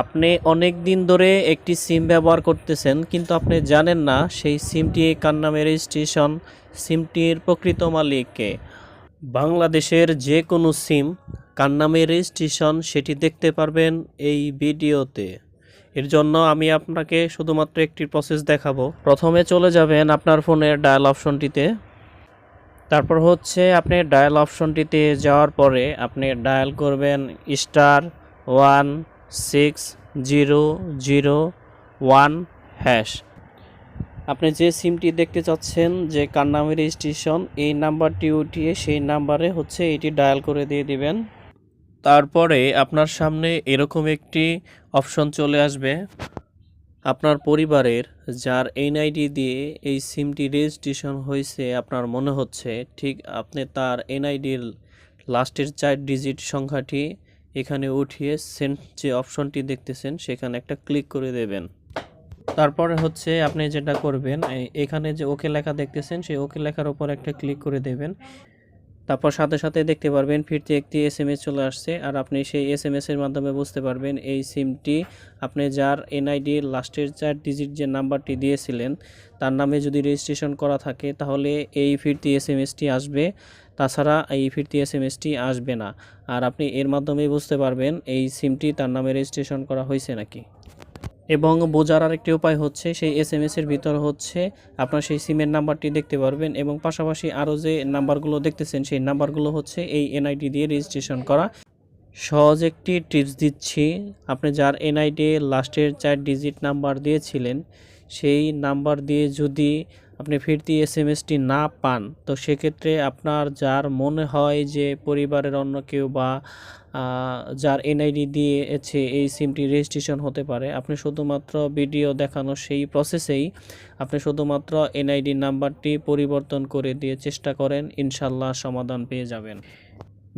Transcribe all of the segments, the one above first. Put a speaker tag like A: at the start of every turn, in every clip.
A: আপনি অনেক দিন ধরে একটি সিম ব্যবহার করতেছেন কিন্তু আপনি জানেন না সেই সিমটি কার নামে রেজিস্ট্রেশন, সিমটির প্রকৃত মালিক কে। বাংলাদেশের যে কোনো সিম কার নামে রেজিস্ট্রেশন সেটি দেখতে পারবেন এই ভিডিওতে। এর জন্য আমি আপনাকে শুধুমাত্র একটি প্রসেস দেখাবো। প্রথমে চলে যাবেন আপনার ফোনের ডায়াল অপশনটিতে। তারপর হচ্ছে আপনি ডায়াল অপশনটিতে যাওয়ার পরে আপনি ডায়াল করবেন *16001#। আপনি যে সিমটি দেখতে চাচ্ছেন যে কার নামে রেজিস্ট্রেশন, এই নাম্বারটি উঠিয়ে সেই নাম্বারে হচ্ছে এটি ডায়াল করে দিয়ে দিবেন। তারপরে আপনার সামনে এরকম একটি অপশন চলে আসবে। আপনার পরিবারের যার এনআইডি দিয়ে এই সিমটি রেজিস্ট্রেশন হয়েছে আপনার মনে হচ্ছে, ঠিক আপনি তার এনআইডির লাস্টের 4 ডিজিট সংখ্যাটি এখানে উঠিয়ে সেন্ড যে অপশনটি দেখতেছেন সেখানে একটা ক্লিক করে দেবেন। তারপরে হচ্ছে আপনি যেটা করবেন, এখানে যে ওকে লেখা দেখতেছেন সেই ওকে লেখার উপর একটা ক্লিক করে দেবেন। তারপর সাথে সাথে দেখতে পারবেন ফিরতি একটি এসএমএস চলে আসছে, আর আপনি সেই এসএমএস এর মাধ্যমে বুঝতে পারবেন এই সিমটি আপনি যার এনআইডি লাস্টের 4 ডিজিট যে নাম্বারটি দিয়েছিলেন তার নামে যদি রেজিস্ট্রেশন করা থাকে তাহলে এই ফিরতি এসএমএসটি আসবে, তাছাড়া এই ফিরতি এসএমএসটি আসবে না। আর আপনি এর মাধ্যমেই বুঝতে পারবেন এই সিমটি তার নামে রেজিস্ট্রেশন করা হয়েছে নাকি। এবং বোঝার আরেকটি উপায় হচ্ছে সেই এসএমএস এর ভিতর হচ্ছে আপনার সেই সিমের নাম্বারটি দেখতে পারবেন, এবং পাশাপাশি আরও যে নাম্বারগুলো দেখতেছেন সেই নাম্বারগুলো হচ্ছে এই এনআইডি দিয়ে রেজিস্ট্রেশন করা। সহজ একটি টিপস দিচ্ছি, আপনি যার এনআইডি লাস্টের 4 ডিজিট নাম্বার দিয়েছিলেন সেই নাম্বার দিয়ে যদি আপনি ফিরতি এসএমএসটি না পান, তো সেক্ষেত্রে আপনার যার মনে হয় যে পরিবারের অন্য কেউ বা যার এনআইডি দিয়েছে এই সিমটি রেজিস্ট্রেশন হতে পারে, আপনি শুধুমাত্র ভিডিও দেখানো সেই প্রসেসেই আপনি শুধুমাত্র এনআইডি নাম্বারটি পরিবর্তন করে দিয়ে চেষ্টা করেন, ইনশাল্লাহ সমাধান পেয়ে যাবেন।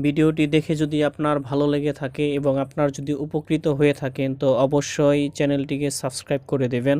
A: ভিডিওটি দেখে যদি আপনার ভালো লেগে থাকে এবং আপনার যদি উপকৃত হয়ে থাকেন তো অবশ্যই চ্যানেলটিকে সাবস্ক্রাইব করে দেবেন।